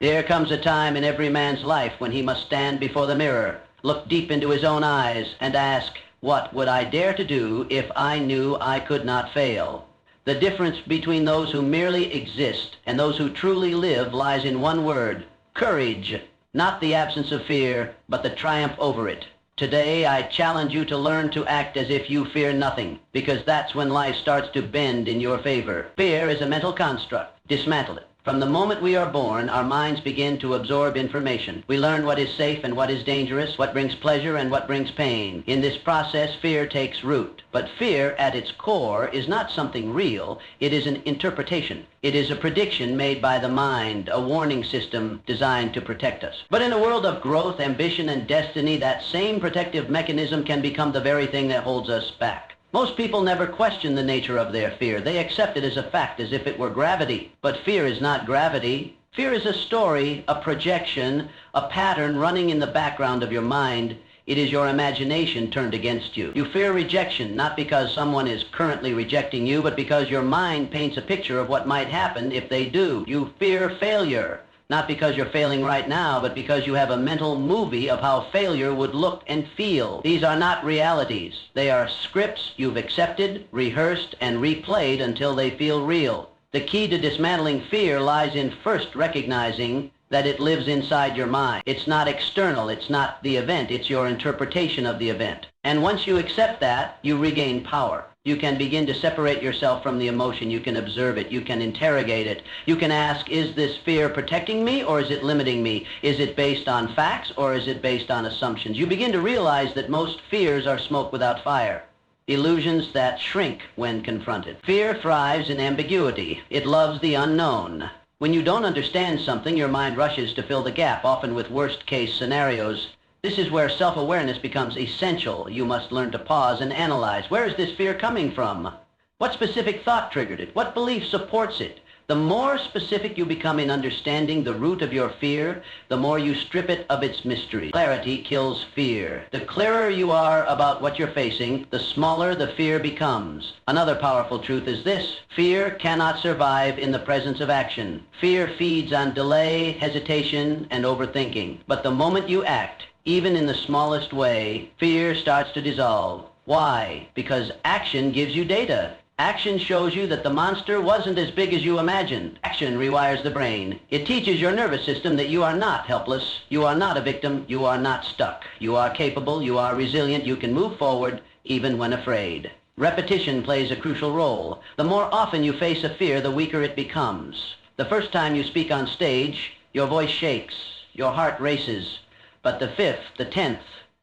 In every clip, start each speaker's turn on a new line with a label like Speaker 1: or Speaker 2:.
Speaker 1: There comes a time in every man's life when he must stand before the mirror, look deep into his own eyes, and ask, what would I dare to do if I knew I could not fail? The difference between those who merely exist and those who truly live lies in one word: courage. Not the absence of fear, but the triumph over it. Today, I challenge you to learn to act as if you fear nothing, because that's when life starts to bend in your favor. Fear is a mental construct. Dismantle it. From the moment we are born, our minds begin to absorb information. We learn what is safe and what is dangerous, what brings pleasure and what brings pain. In this process, fear takes root. But fear, at its core, is not something real. It is an interpretation. It is a prediction made by the mind, a warning system designed to protect us. But in a world of growth, ambition, and destiny, that same protective mechanism can become the very thing that holds us back. Most people never question the nature of their fear. They accept it as a fact, as if it were gravity. But fear is not gravity. Fear is a story, a projection, a pattern running in the background of your mind. It is your imagination turned against you. You fear rejection, not because someone is currently rejecting you, but because your mind paints a picture of what might happen if they do. You fear failure, not because you're failing right now, but because you have a mental movie of how failure would look and feel. These are not realities. They are scripts you've accepted, rehearsed, and replayed until they feel real. The key to dismantling fear lies in first recognizing that it lives inside your mind. It's not external. It's not the event. It's your interpretation of the event. And once you accept that, you regain power. You can begin to separate yourself from the emotion. You can observe it. You can interrogate it. You can ask, is this fear protecting me or is it limiting me? Is it based on facts or is it based on assumptions? You begin to realize that most fears are smoke without fire, illusions that shrink when confronted. Fear thrives in ambiguity. It loves the unknown. When you don't understand something, your mind rushes to fill the gap, often with worst-case scenarios. This is where self-awareness becomes essential. You must learn to pause and analyze. Where is this fear coming from? What specific thought triggered it? What belief supports it? The more specific you become in understanding the root of your fear, the more you strip it of its mystery. Clarity kills fear. The clearer you are about what you're facing, the smaller the fear becomes. Another powerful truth is this: fear cannot survive in the presence of action. Fear feeds on delay, hesitation, and overthinking. But the moment you act, even in the smallest way, fear starts to dissolve. Why? Because action gives you data. Action shows you that the monster wasn't as big as you imagined. Action rewires the brain. It teaches your nervous system that you are not helpless. You are not a victim. You are not stuck. You are capable. You are resilient. You can move forward even when afraid. Repetition plays a crucial role. The more often you face a fear, the weaker it becomes. The first time you speak on stage, your voice shakes. Your heart races. But the 5th, the 10th,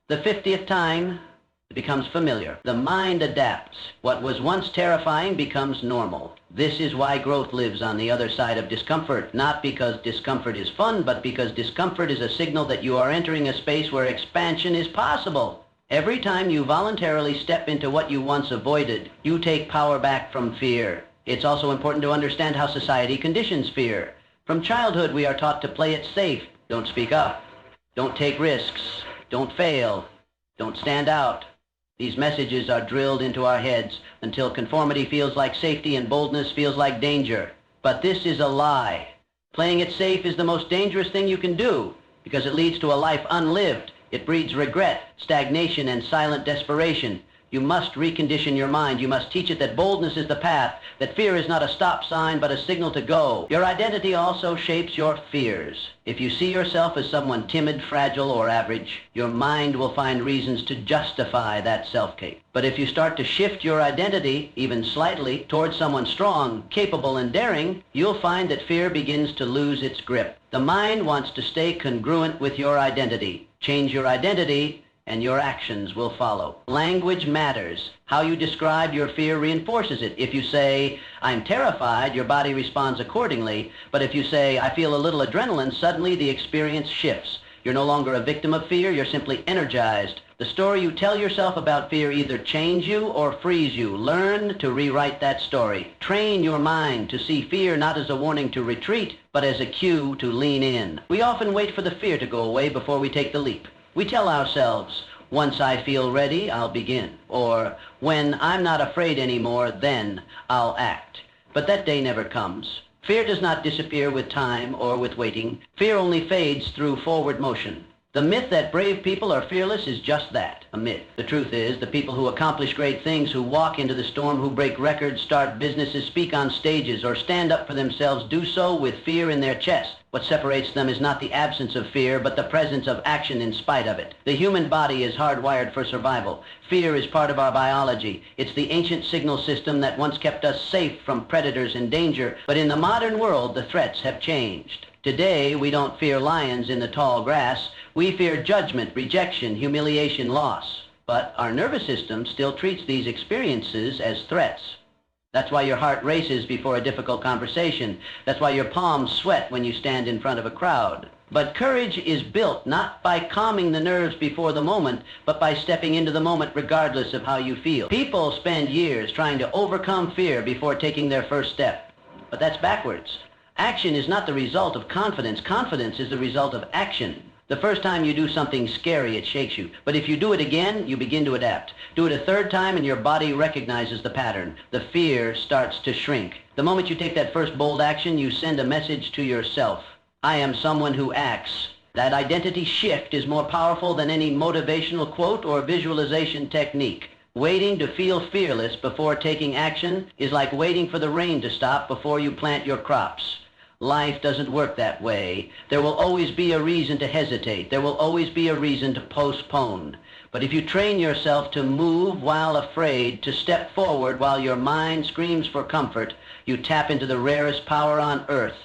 Speaker 1: the 50th time, it becomes familiar. The mind adapts. What was once terrifying becomes normal. This is why growth lives on the other side of discomfort. Not because discomfort is fun, but because discomfort is a signal that you are entering a space where expansion is possible. Every time you voluntarily step into what you once avoided, you take power back from fear. It's also important to understand how society conditions fear. From childhood, we are taught to play it safe. Don't speak up. Don't take risks. Don't fail. Don't stand out. These messages are drilled into our heads until conformity feels like safety and boldness feels like danger. But this is a lie. Playing it safe is the most dangerous thing you can do because it leads to a life unlived. It breeds regret, stagnation, and silent desperation. You must recondition your mind. You must teach it that boldness is the path, that fear is not a stop sign but a signal to go. Your identity also shapes your fears. If you see yourself as someone timid, fragile, or average, your mind will find reasons to justify that self-hate. But if you start to shift your identity, even slightly, towards someone strong, capable, and daring, you'll find that fear begins to lose its grip. The mind wants to stay congruent with your identity. Change your identity, and your actions will follow. Language matters. How you describe your fear reinforces it. If you say, I'm terrified, your body responds accordingly. But if you say, I feel a little adrenaline, suddenly the experience shifts. You're no longer a victim of fear, you're simply energized. The story you tell yourself about fear either chains you or frees you. Learn to rewrite that story. Train your mind to see fear not as a warning to retreat, but as a cue to lean in. We often wait for the fear to go away before we take the leap. We tell ourselves, once I feel ready, I'll begin. Or, when I'm not afraid anymore, then I'll act. But that day never comes. Fear does not disappear with time or with waiting. Fear only fades through forward motion. The myth that brave people are fearless is just that, a myth. The truth is, the people who accomplish great things, who walk into the storm, who break records, start businesses, speak on stages, or stand up for themselves, do so with fear in their chest. What separates them is not the absence of fear, but the presence of action in spite of it. The human body is hardwired for survival. Fear is part of our biology. It's the ancient signal system that once kept us safe from predators and danger, but in the modern world, the threats have changed. Today, we don't fear lions in the tall grass. We fear judgment, rejection, humiliation, loss. But our nervous system still treats these experiences as threats. That's why your heart races before a difficult conversation. That's why your palms sweat when you stand in front of a crowd. But courage is built not by calming the nerves before the moment, but by stepping into the moment regardless of how you feel. People spend years trying to overcome fear before taking their first step. But that's backwards. Action is not the result of confidence. Confidence is the result of action. The first time you do something scary, it shakes you. But if you do it again, you begin to adapt. Do it a third time and your body recognizes the pattern. The fear starts to shrink. The moment you take that first bold action, you send a message to yourself. I am someone who acts. That identity shift is more powerful than any motivational quote or visualization technique. Waiting to feel fearless before taking action is like waiting for the rain to stop before you plant your crops. Life doesn't work that way. There will always be a reason to hesitate. There will always be a reason to postpone. But if you train yourself to move while afraid, to step forward while your mind screams for comfort, you tap into the rarest power on earth,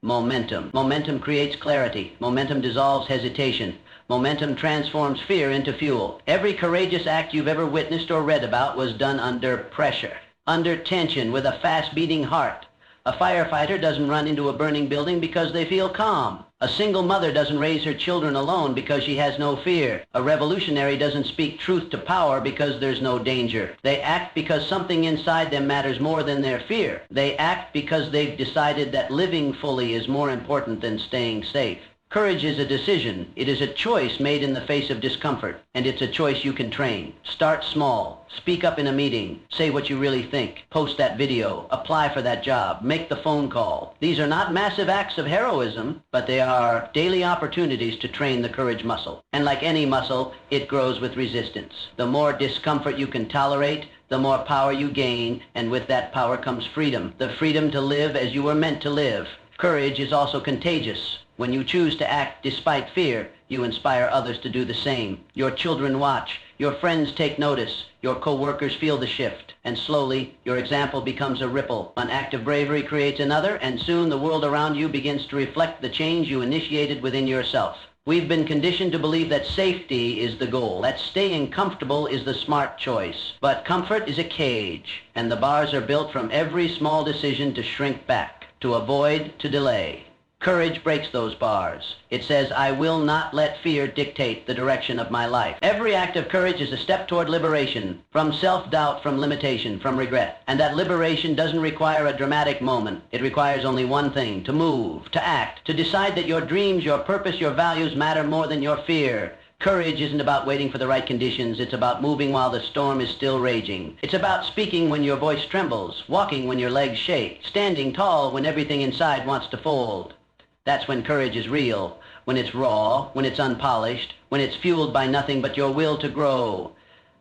Speaker 1: momentum. Momentum creates clarity. Momentum dissolves hesitation. Momentum transforms fear into fuel. Every courageous act you've ever witnessed or read about was done under pressure, under tension, with a fast-beating heart. A firefighter doesn't run into a burning building because they feel calm. A single mother doesn't raise her children alone because she has no fear. A revolutionary doesn't speak truth to power because there's no danger. They act because something inside them matters more than their fear. They act because they've decided that living fully is more important than staying safe. Courage is a decision. It is a choice made in the face of discomfort, and it's a choice you can train. Start small. Speak up in a meeting. Say what you really think. Post that video. Apply for that job. Make the phone call. These are not massive acts of heroism, but they are daily opportunities to train the courage muscle. And like any muscle, it grows with resistance. The more discomfort you can tolerate, the more power you gain, and with that power comes freedom. The freedom to live as you were meant to live. Courage is also contagious. When you choose to act despite fear, you inspire others to do the same. Your children watch. Your friends take notice. Your co-workers feel the shift. And slowly, your example becomes a ripple. An act of bravery creates another, and soon the world around you begins to reflect the change you initiated within yourself. We've been conditioned to believe that safety is the goal, that staying comfortable is the smart choice. But comfort is a cage, and the bars are built from every small decision to shrink back, to avoid, to delay. Courage breaks those bars. It says, I will not let fear dictate the direction of my life. Every act of courage is a step toward liberation, from self-doubt, from limitation, from regret. And that liberation doesn't require a dramatic moment. It requires only one thing, to move, to act, to decide that your dreams, your purpose, your values matter more than your fear. Courage isn't about waiting for the right conditions. It's about moving while the storm is still raging. It's about speaking when your voice trembles, walking when your legs shake, standing tall when everything inside wants to fold. That's when courage is real, when it's raw, when it's unpolished, when it's fueled by nothing but your will to grow.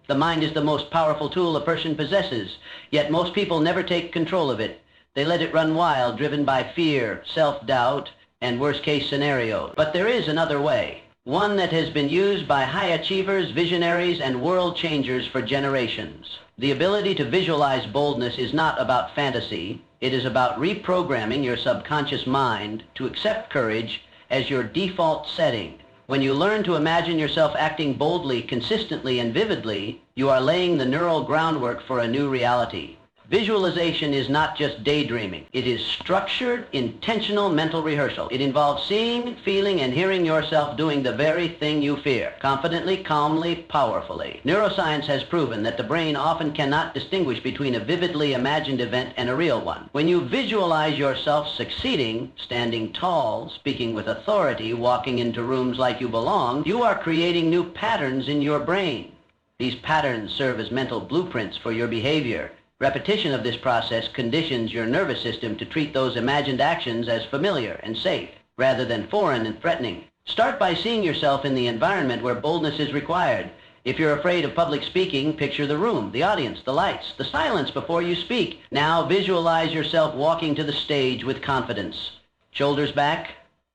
Speaker 1: The mind is the most powerful tool a person possesses, yet most people never take control of it. They let it run wild, driven by fear, self-doubt, and worst-case scenarios. But there is another way, one that has been used by high achievers, visionaries, and world changers for generations. The ability to visualize boldness is not about fantasy. It is about reprogramming your subconscious mind to accept courage as your default setting. When you learn to imagine yourself acting boldly, consistently, and vividly, you are laying the neural groundwork for a new reality. Visualization is not just daydreaming. It is structured, intentional mental rehearsal. It involves seeing, feeling, and hearing yourself doing the very thing you fear, confidently, calmly, powerfully. Neuroscience has proven that the brain often cannot distinguish between a vividly imagined event and a real one. When you visualize yourself succeeding, standing tall, speaking with authority, walking into rooms like you belong, you are creating new patterns in your brain. These patterns serve as mental blueprints for your behavior. Repetition of this process conditions your nervous system to treat those imagined actions as familiar and safe, rather than foreign and threatening. Start by seeing yourself in the environment where boldness is required. If you're afraid of public speaking, picture the room, the audience, the lights, the silence before you speak. Now visualize yourself walking to the stage with confidence. Shoulders back,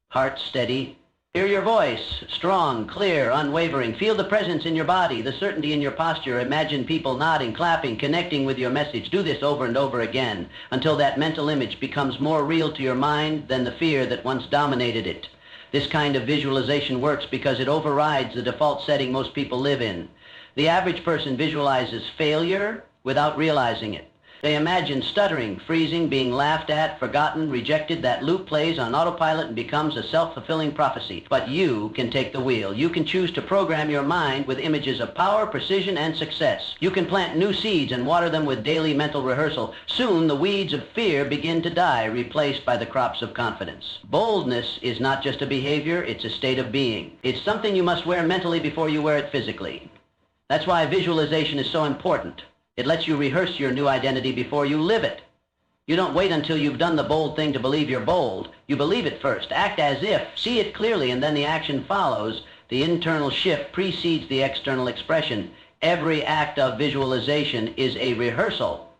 Speaker 1: heart steady. Hear your voice, strong, clear, unwavering. Feel the presence in your body, the certainty in your posture. Imagine people nodding, clapping, connecting with your message. Do this over and over again until that mental image becomes more real to your mind than the fear that once dominated it. This kind of visualization works because it overrides the default setting most people live in. The average person visualizes failure without realizing it. They imagine stuttering, freezing, being laughed at, forgotten, rejected. That loop plays on autopilot and becomes a self-fulfilling prophecy. But you can take the wheel. You can choose to program your mind with images of power, precision, and success. You can plant new seeds and water them with daily mental rehearsal. Soon the weeds of fear begin to die, replaced by the crops of confidence. Boldness is not just a behavior, it's a state of being. It's something you must wear mentally before you wear it physically. That's why visualization is so important. It lets you rehearse your new identity before you live it. You don't wait until you've done the bold thing to believe you're bold. You believe it first. Act as if. See it clearly, and then the action follows. The internal shift precedes the external expression. Every act of visualization is a rehearsal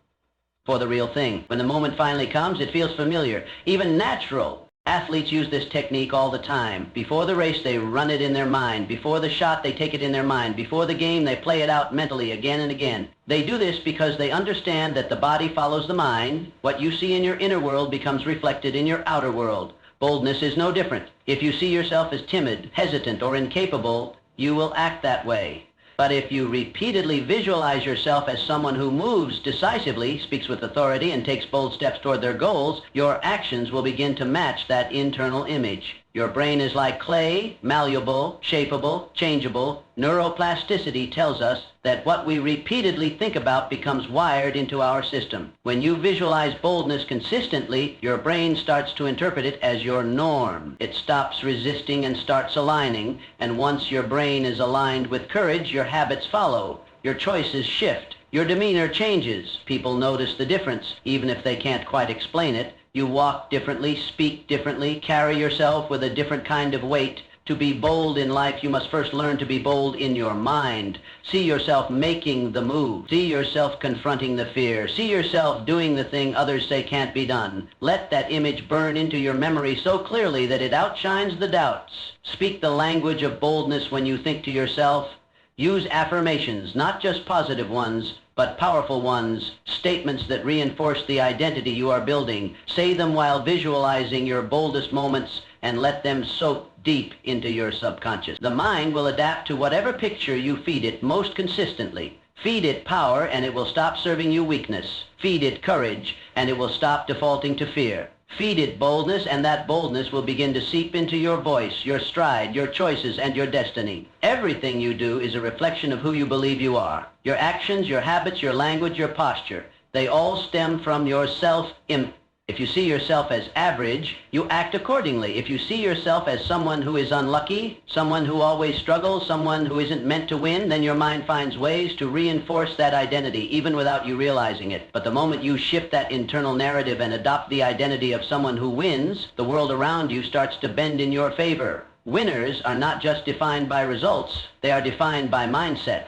Speaker 1: for the real thing. When the moment finally comes, it feels familiar, even natural. Athletes use this technique all the time. Before the race, they run it in their mind. Before the shot, they take it in their mind. Before the game, they play it out mentally again and again. They do this because they understand that the body follows the mind. What you see in your inner world becomes reflected in your outer world. Boldness is no different. If you see yourself as timid, hesitant, or incapable, you will act that way. But if you repeatedly visualize yourself as someone who moves decisively, speaks with authority, and takes bold steps toward their goals, your actions will begin to match that internal image. Your brain is like clay, malleable, shapeable, changeable. Neuroplasticity tells us that what we repeatedly think about becomes wired into our system. When you visualize boldness consistently, your brain starts to interpret it as your norm. It stops resisting and starts aligning, and once your brain is aligned with courage, your habits follow. Your choices shift. Your demeanor changes. People notice the difference, even if they can't quite explain it. You walk differently, speak differently, carry yourself with a different kind of weight. To be bold in life, you must first learn to be bold in your mind. See yourself making the move. See yourself confronting the fear. See yourself doing the thing others say can't be done. Let that image burn into your memory so clearly that it outshines the doubts. Speak the language of boldness when you think to yourself. Use affirmations, not just positive ones, but powerful ones, statements that reinforce the identity you are building. Say them while visualizing your boldest moments and let them soak deep into your subconscious. The mind will adapt to whatever picture you feed it most consistently. Feed it power and it will stop serving you weakness. Feed it courage and it will stop defaulting to fear. Feed it boldness, and that boldness will begin to seep into your voice, your stride, your choices, and your destiny. Everything you do is a reflection of who you believe you are. Your actions, your habits, your language, your posture, they all stem from your self-image. If you see yourself as average, you act accordingly. If you see yourself as someone who is unlucky, someone who always struggles, someone who isn't meant to win, then your mind finds ways to reinforce that identity, even without you realizing it. But the moment you shift that internal narrative and adopt the identity of someone who wins, the world around you starts to bend in your favor. Winners are not just defined by results, they are defined by mindset.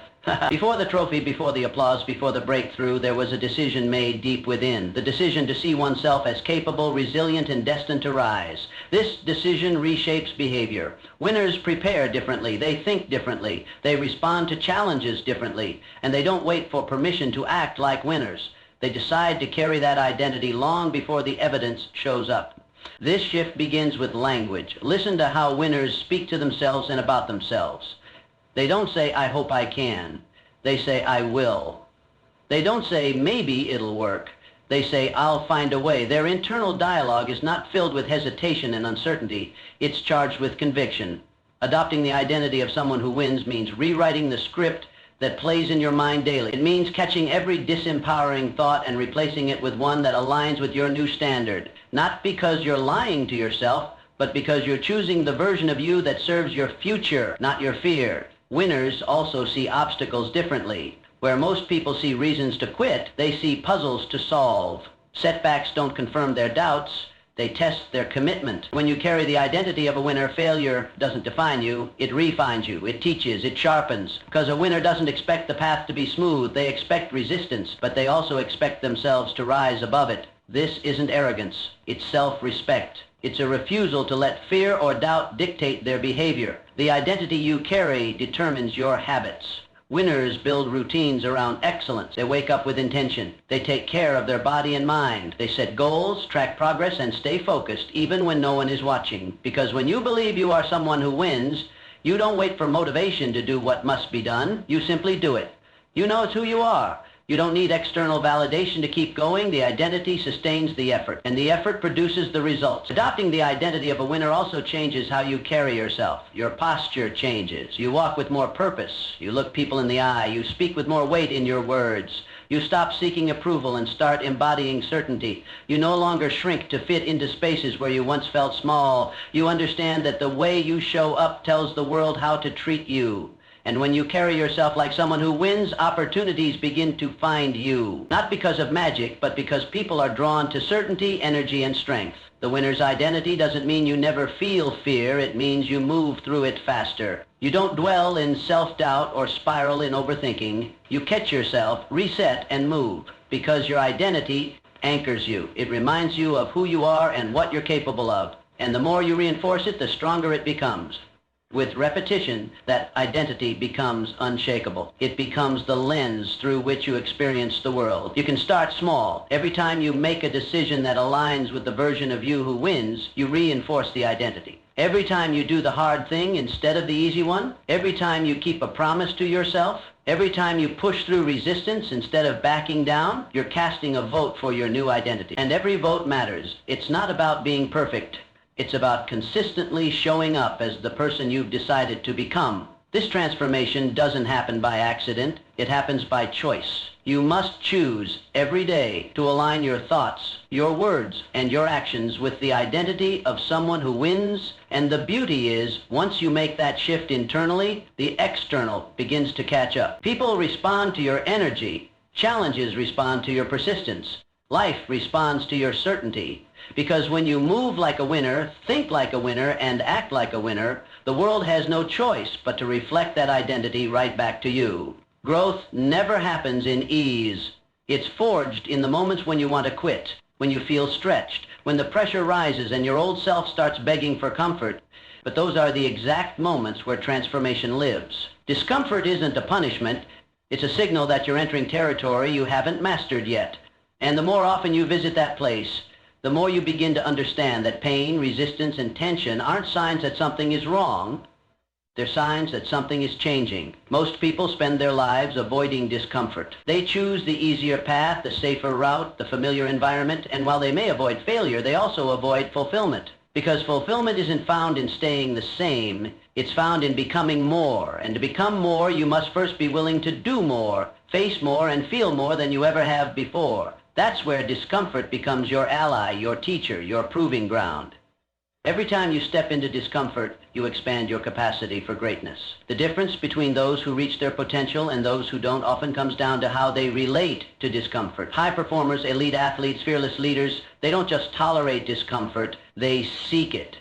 Speaker 1: Before the trophy, before the applause, before the breakthrough, there was a decision made deep within. The decision to see oneself as capable, resilient, and destined to rise. This decision reshapes behavior. Winners prepare differently. They think differently. They respond to challenges differently. And they don't wait for permission to act like winners. They decide to carry that identity long before the evidence shows up. This shift begins with language. Listen to how winners speak to themselves and about themselves. They don't say, I hope I can. They say, I will. They don't say, maybe it'll work. They say, I'll find a way. Their internal dialogue is not filled with hesitation and uncertainty. It's charged with conviction. Adopting the identity of someone who wins means rewriting the script that plays in your mind daily. It means catching every disempowering thought and replacing it with one that aligns with your new standard. Not because you're lying to yourself, but because you're choosing the version of you that serves your future, not your fear. Winners also see obstacles differently. Where most people see reasons to quit, they see puzzles to solve. Setbacks don't confirm their doubts, they test their commitment. When you carry the identity of a winner, failure doesn't define you, it refines you, it teaches, it sharpens. Because a winner doesn't expect the path to be smooth, they expect resistance, but they also expect themselves to rise above it. This isn't arrogance, it's self-respect. It's a refusal to let fear or doubt dictate their behavior. The identity you carry determines your habits. Winners build routines around excellence. They wake up with intention. They take care of their body and mind. They set goals, track progress, and stay focused even when no one is watching. Because when you believe you are someone who wins, you don't wait for motivation to do what must be done. You simply do it. You know it's who you are. You don't need external validation to keep going. The identity sustains the effort, and the effort produces the results. Adopting the identity of a winner also changes how you carry yourself. Your posture changes. You walk with more purpose. You look people in the eye. You speak with more weight in your words. You stop seeking approval and start embodying certainty. You no longer shrink to fit into spaces where you once felt small. You understand that the way you show up tells the world how to treat you. And when you carry yourself like someone who wins, opportunities begin to find you. Not because of magic, but because people are drawn to certainty, energy, and strength. The winner's identity doesn't mean you never feel fear. It means you move through it faster. You don't dwell in self-doubt or spiral in overthinking. You catch yourself, reset, and move. Because your identity anchors you. It reminds you of who you are and what you're capable of. And the more you reinforce it, the stronger it becomes. With repetition, that identity becomes unshakable. It becomes the lens through which you experience the world. You can start small. Every time you make a decision that aligns with the version of you who wins, you reinforce the identity. Every time you do the hard thing instead of the easy one, every time you keep a promise to yourself, every time you push through resistance instead of backing down, you're casting a vote for your new identity. And every vote matters. It's not about being perfect. It's about consistently showing up as the person you've decided to become. This transformation doesn't happen by accident. It happens by choice. You must choose every day to align your thoughts, your words, and your actions with the identity of someone who wins. And the beauty is, once you make that shift internally, the external begins to catch up. People respond to your energy. Challenges respond to your persistence. Life responds to your certainty. Because when you move like a winner, think like a winner, and act like a winner, the world has no choice but to reflect that identity right back to you. Growth never happens in ease. It's forged in the moments when you want to quit, when you feel stretched, when the pressure rises and your old self starts begging for comfort. But those are the exact moments where transformation lives. Discomfort isn't a punishment. It's a signal that you're entering territory you haven't mastered yet. And the more often you visit that place, the more you begin to understand that pain, resistance, and tension aren't signs that something is wrong. They're signs that something is changing. Most people spend their lives avoiding discomfort. They choose the easier path, the safer route, the familiar environment, and while they may avoid failure, they also avoid fulfillment. Because fulfillment isn't found in staying the same, it's found in becoming more. And to become more, you must first be willing to do more, face more, and feel more than you ever have before. That's where discomfort becomes your ally, your teacher, your proving ground. Every time you step into discomfort, you expand your capacity for greatness. The difference between those who reach their potential and those who don't often comes down to how they relate to discomfort. High performers, elite athletes, fearless leaders, they don't just tolerate discomfort, they seek it.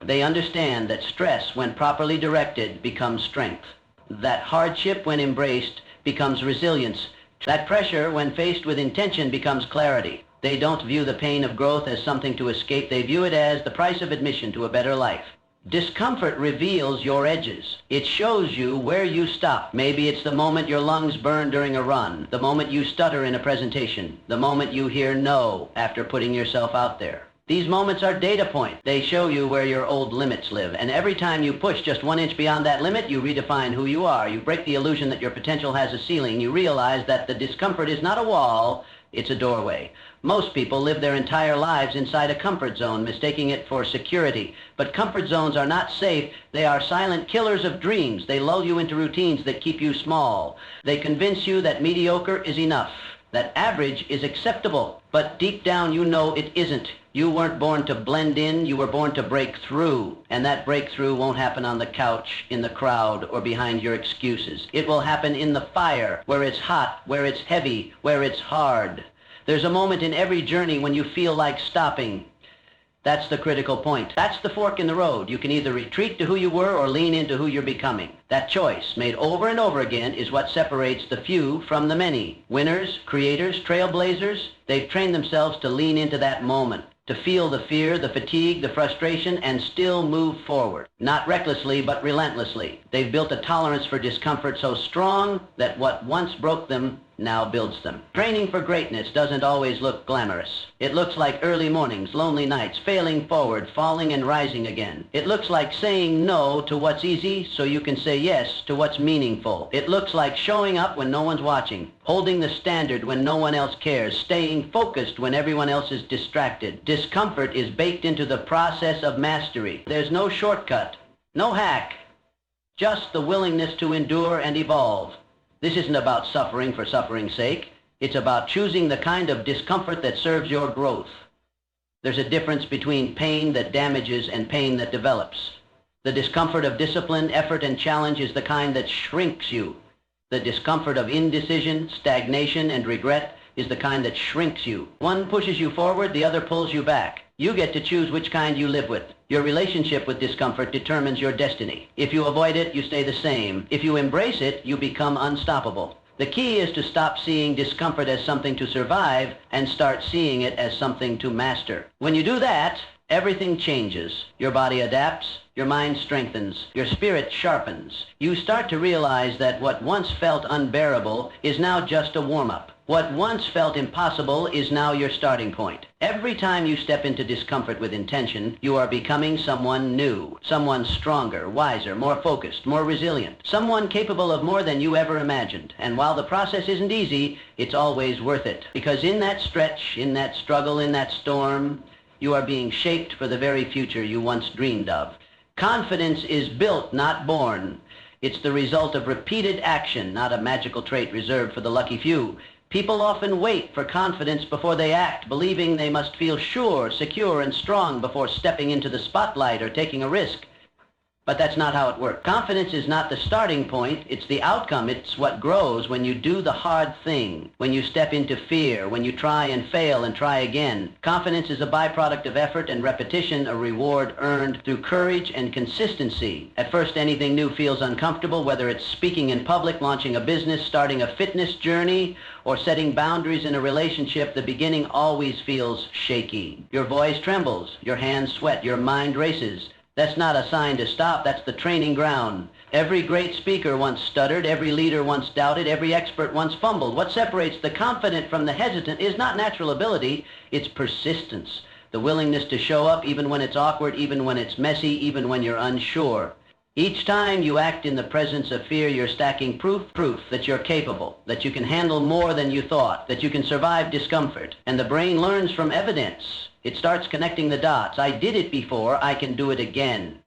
Speaker 1: They understand that stress, when properly directed, becomes strength. That hardship, when embraced, becomes resilience. That pressure, when faced with intention, becomes clarity. They don't view the pain of growth as something to escape. They view it as the price of admission to a better life. Discomfort reveals your edges. It shows you where you stop. Maybe it's the moment your lungs burn during a run, the moment you stutter in a presentation, the moment you hear no after putting yourself out there. These moments are data points. They show you where your old limits live. And every time you push just 1 inch beyond that limit, you redefine who you are. You break the illusion that your potential has a ceiling. You realize that the discomfort is not a wall, it's a doorway. Most people live their entire lives inside a comfort zone, mistaking it for security. But comfort zones are not safe. They are silent killers of dreams. They lull you into routines that keep you small. They convince you that mediocre is enough, that average is acceptable. But deep down you know it isn't. You weren't born to blend in, you were born to break through. And that breakthrough won't happen on the couch, in the crowd, or behind your excuses. It will happen in the fire, where it's hot, where it's heavy, where it's hard. There's a moment in every journey when you feel like stopping. That's the critical point. That's the fork in the road. You can either retreat to who you were or lean into who you're becoming. That choice, made over and over again, is what separates the few from the many. Winners, creators, trailblazers, they've trained themselves to lean into that moment, to feel the fear, the fatigue, the frustration, and still move forward. Not recklessly, but relentlessly. They've built a tolerance for discomfort so strong that what once broke them now builds them. Training for greatness doesn't always look glamorous. It looks like early mornings, lonely nights, failing forward, falling and rising again. It looks like saying no to what's easy so you can say yes to what's meaningful. It looks like showing up when no one's watching, holding the standard when no one else cares, staying focused when everyone else is distracted. Discomfort is baked into the process of mastery. There's no shortcut, no hack, just the willingness to endure and evolve. This isn't about suffering for suffering's sake. It's about choosing the kind of discomfort that serves your growth. There's a difference between pain that damages and pain that develops. The discomfort of discipline, effort, and challenge is the kind that shrinks you. The discomfort of indecision, stagnation, and regret is the kind that shrinks you. One pushes you forward, the other pulls you back. You get to choose which kind you live with. Your relationship with discomfort determines your destiny. If you avoid it, you stay the same. If you embrace it, you become unstoppable. The key is to stop seeing discomfort as something to survive and start seeing it as something to master. When you do that, everything changes. Your body adapts, your mind strengthens, your spirit sharpens. You start to realize that what once felt unbearable is now just a warm-up. What once felt impossible is now your starting point. Every time you step into discomfort with intention, you are becoming someone new, someone stronger, wiser, more focused, more resilient, someone capable of more than you ever imagined. And while the process isn't easy, it's always worth it. Because in that stretch, in that struggle, in that storm, you are being shaped for the very future you once dreamed of. Confidence is built, not born. It's the result of repeated action, not a magical trait reserved for the lucky few. People often wait for confidence before they act, believing they must feel sure, secure, and strong before stepping into the spotlight or taking a risk. But that's not how it works. Confidence is not the starting point, it's the outcome. It's what grows when you do the hard thing, when you step into fear, when you try and fail and try again. Confidence is a byproduct of effort and repetition, a reward earned through courage and consistency. At first, anything new feels uncomfortable, whether it's speaking in public, launching a business, starting a fitness journey, or setting boundaries in a relationship. The beginning always feels shaky. Your voice trembles, your hands sweat, your mind races. That's not a sign to stop, that's the training ground. Every great speaker once stuttered, every leader once doubted, every expert once fumbled. What separates the confident from the hesitant is not natural ability, it's persistence. The willingness to show up even when it's awkward, even when it's messy, even when you're unsure. Each time you act in the presence of fear, you're stacking proof that you're capable, that you can handle more than you thought, that you can survive discomfort. And the brain learns from evidence. It starts connecting the dots. I did it before, I can do it again.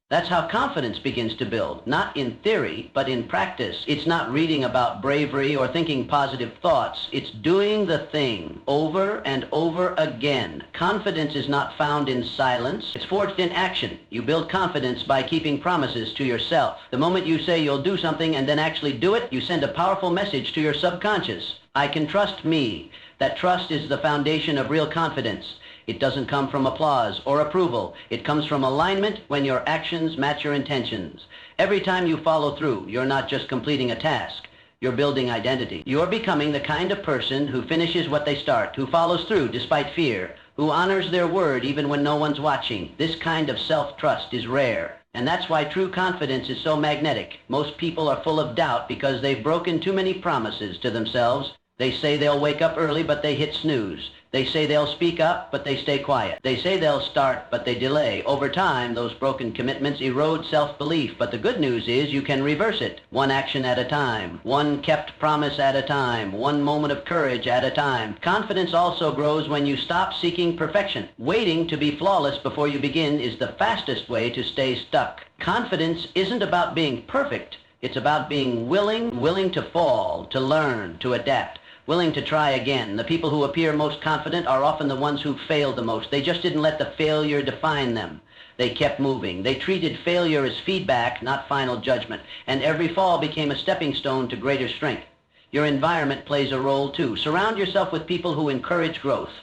Speaker 1: That's how confidence begins to build, not in theory, but in practice. It's not reading about bravery or thinking positive thoughts. It's doing the thing over and over again. Confidence is not found in silence. It's forged in action. You build confidence by keeping promises to yourself. The moment you say you'll do something and then actually do it, you send a powerful message to your subconscious. I can trust me. That trust is the foundation of real confidence. It doesn't come from applause or approval. It comes from alignment when your actions match your intentions. Every time you follow through, you're not just completing a task. You're building identity. You're becoming the kind of person who finishes what they start, who follows through despite fear, who honors their word even when no one's watching. This kind of self-trust is rare. And that's why true confidence is so magnetic. Most people are full of doubt because they've broken too many promises to themselves. They say they'll wake up early, but they hit snooze. They say they'll speak up, but they stay quiet. They say they'll start, but they delay. Over time, those broken commitments erode self-belief. But the good news is you can reverse it. One action at a time. One kept promise at a time. One moment of courage at a time. Confidence also grows when you stop seeking perfection. Waiting to be flawless before you begin is the fastest way to stay stuck. Confidence isn't about being perfect. It's about being willing to fall, to learn, to adapt. willing to try again. The people who appear most confident are often the ones who failed the most. They just didn't let the failure define them. They kept moving. They treated failure as feedback, not final judgment, and every fall became a stepping stone to greater strength. Your environment plays a role too. Surround yourself with people who encourage growth,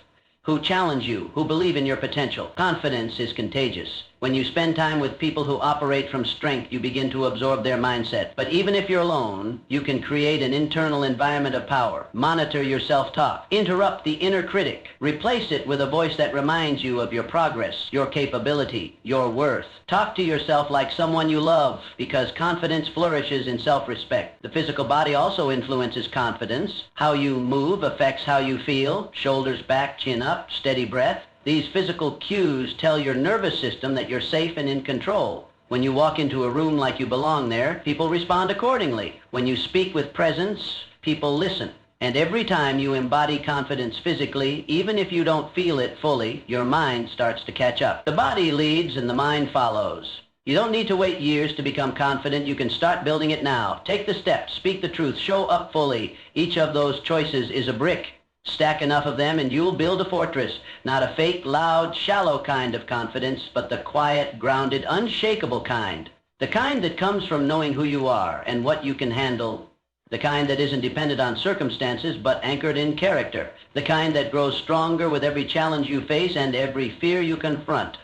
Speaker 1: who challenge you, who believe in your potential. Confidence is contagious. When you spend time with people who operate from strength, you begin to absorb their mindset. But even if you're alone, you can create an internal environment of power. Monitor your self-talk. Interrupt the inner critic. Replace it with a voice that reminds you of your progress, your capability, your worth. Talk to yourself like someone you love, because confidence flourishes in self-respect. The physical body also influences confidence. How you move affects how you feel. Shoulders back, chin up, steady breath. These physical cues tell your nervous system that you're safe and in control. When you walk into a room like you belong there, people respond accordingly. When you speak with presence, people listen. And every time you embody confidence physically, even if you don't feel it fully, your mind starts to catch up. The body leads and the mind follows. You don't need to wait years to become confident. You can start building it now. Take the steps, speak the truth, show up fully. Each of those choices is a brick. Stack enough of them and you'll build a fortress. Not a fake, loud, shallow kind of confidence, but the quiet, grounded, unshakable kind. The kind that comes from knowing who you are and what you can handle. The kind that isn't dependent on circumstances, but anchored in character. The kind that grows stronger with every challenge you face and every fear you confront.